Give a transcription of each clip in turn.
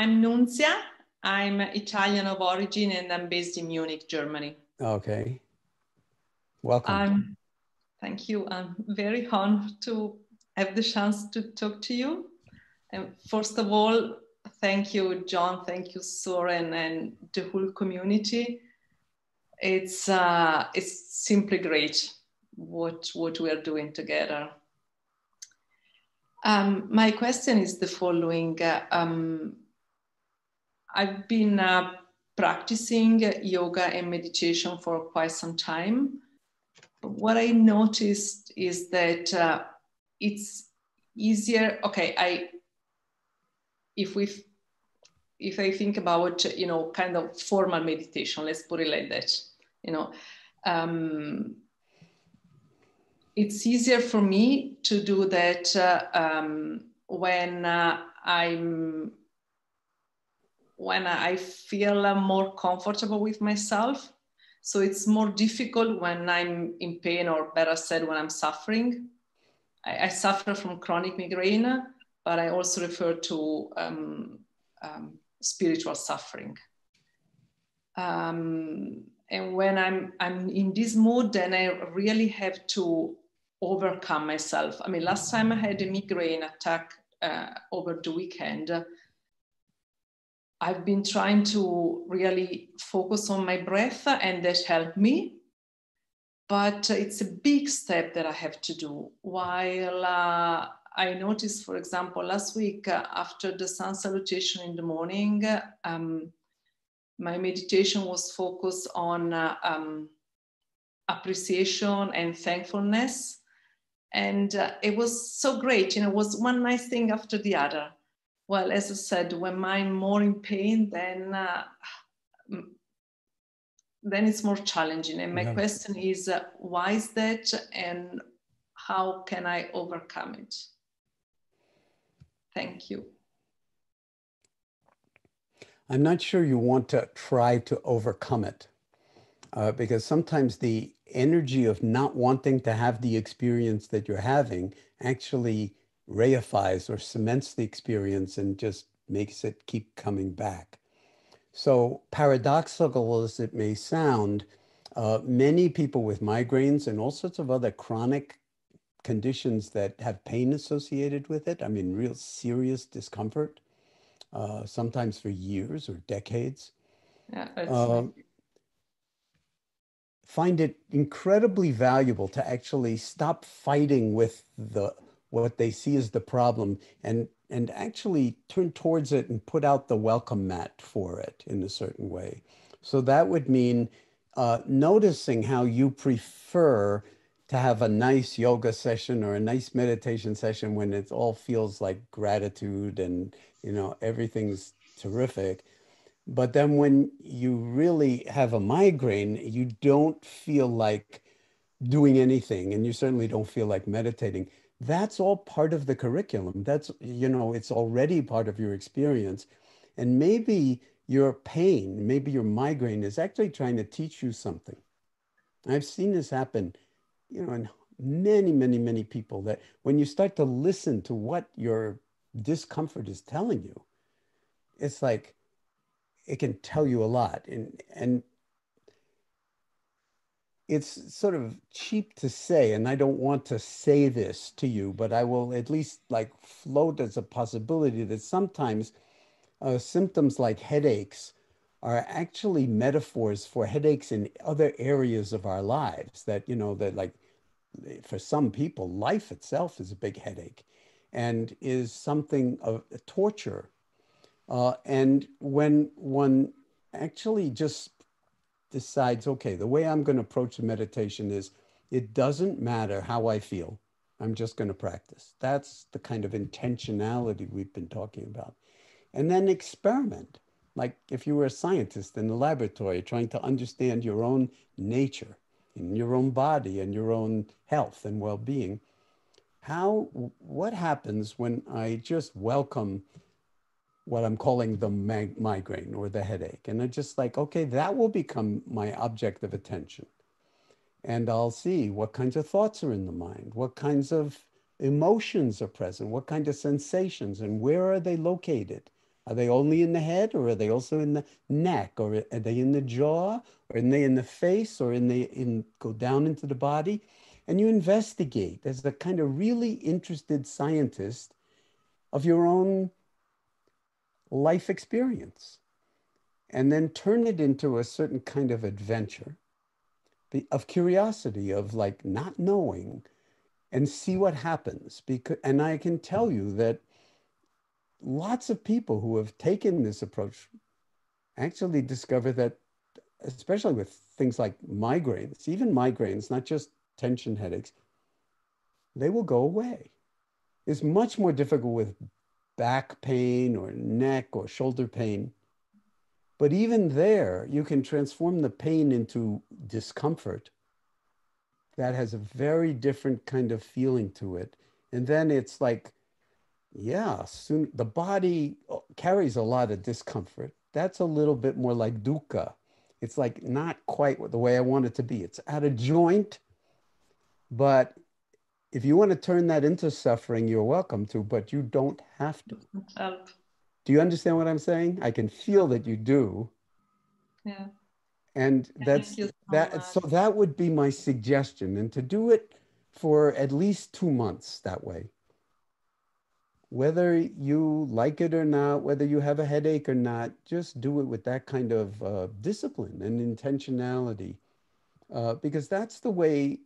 I'm Nunzia. I'm Italian of origin and I'm based in Munich, Germany. Okay. Welcome. Thank you. I'm very honored to have the chance to talk to you. And first of all, thank you, Jon. Thank you, Soren, and the whole community. It's simply great what we are doing together. My question is the following. I've been practicing yoga and meditation for quite some time. What I noticed is that it's easier. Okay, if I think about, you know, kind of formal meditation, let's put it like that, you know, it's easier for me to do that when I feel more comfortable with myself. So it's more difficult when I'm in pain, or better said, when I'm suffering. I suffer from chronic migraine, but I also refer to spiritual suffering. And when I'm in this mood, then I really have to overcome myself. I mean, last time I had a migraine attack over the weekend, I've been trying to really focus on my breath, and that helped me. But it's a big step that I have to do. While I noticed, for example, last week after the sun salutation in the morning, my meditation was focused on appreciation and thankfulness. And it was so great. You know, it was one nice thing after the other. Well, as I said, when I'm more in pain, then it's more challenging. And my question is, why is that, and how can I overcome it? Thank you. I'm not sure you want to try to overcome it because sometimes the energy of not wanting to have the experience that you're having actually reifies or cements the experience and just makes it keep coming back. So paradoxical as it may sound, many people with migraines and all sorts of other chronic conditions that have pain associated with it, I mean, real serious discomfort, sometimes for years or decades, find it incredibly valuable to actually stop fighting with what they see as the problem and actually turn towards it and put out the welcome mat for it in a certain way. So that would mean noticing how you prefer to have a nice yoga session or a nice meditation session when it all feels like gratitude and, you know, everything's terrific. But then when you really have a migraine, you don't feel like doing anything, and you certainly don't feel like meditating. That's all part of the curriculum. That's, you know, it's already part of your experience. And maybe your pain, maybe your migraine is actually trying to teach you something. I've seen this happen, you know, in many, many, many people, that when you start to listen to what your discomfort is telling you, it's like, it can tell you a lot. And it's sort of cheap to say, and I don't want to say this to you, but I will at least like float as a possibility that sometimes symptoms like headaches are actually metaphors for headaches in other areas of our lives that, you know, that like for some people, life itself is a big headache and is something of a torture. And when one actually just decides, okay, the way I'm going to approach the meditation is it doesn't matter how I feel. I'm just going to practice. That's the kind of intentionality we've been talking about. And then experiment. Like if you were a scientist in the laboratory trying to understand your own nature and your own body and your own health and well-being, what happens when I just welcome what I'm calling the migraine or the headache? And I'm just like, okay, that will become my object of attention. And I'll see what kinds of thoughts are in the mind, what kinds of emotions are present, what kind of sensations, and where are they located? Are they only in the head, or are they also in the neck, or are they in the jaw, or are they in the face, or go down into the body? And you investigate as a kind of really interested scientist of your own life experience, and then turn it into a certain kind of adventure of curiosity, of like not knowing, and see what happens. Because, and I can tell you that lots of people who have taken this approach actually discover that, especially with things like migraines, even migraines, not just tension headaches, they will go away. It's much more difficult with back pain or neck or shoulder pain. But even there, you can transform the pain into discomfort that has a very different kind of feeling to it. And then it's like, yeah, soon the body carries a lot of discomfort. That's a little bit more like dukkha. It's like not quite the way I want it to be. It's out of joint, but if you want to turn that into suffering, you're welcome to, but you don't have to. Help. Do you understand what I'm saying? I can feel that you do. Yeah. And Thank you so much. so that would be my suggestion, and to do it for at least 2 months that way. Whether you like it or not, whether you have a headache or not, just do it with that kind of discipline and intentionality, because that's the way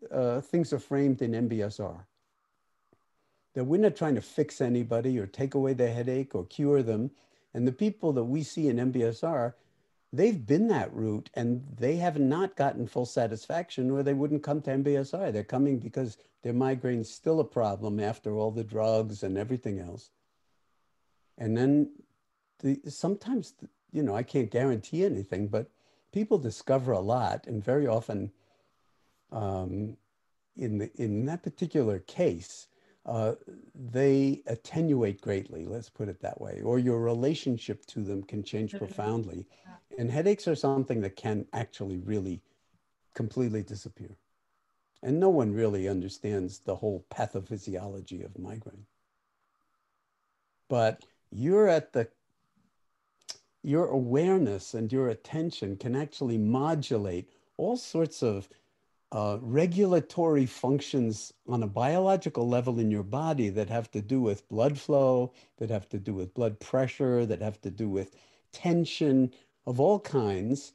things are framed in MBSR. That we're not trying to fix anybody or take away the headache or cure them. And the people that we see in MBSR, they've been that route and they have not gotten full satisfaction, or they wouldn't come to MBSR. They're coming because their migraine's still a problem after all the drugs and everything else. And then sometimes, you know, I can't guarantee anything, but people discover a lot. And very often, in that particular case, they attenuate greatly, let's put it that way, or your relationship to them can change profoundly. And headaches are something that can actually really completely disappear. And no one really understands the whole pathophysiology of migraine. But your awareness and your attention can actually modulate all sorts of regulatory functions on a biological level in your body that have to do with blood flow, that have to do with blood pressure, that have to do with tension of all kinds,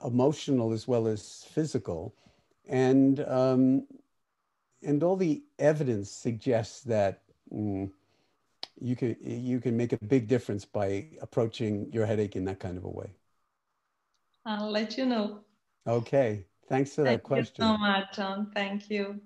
emotional as well as physical. And all the evidence suggests that you can make a big difference by approaching your headache in that kind of a way. I'll let you know. Okay. Thanks for that Thank you question. so much, Jon. Thank you.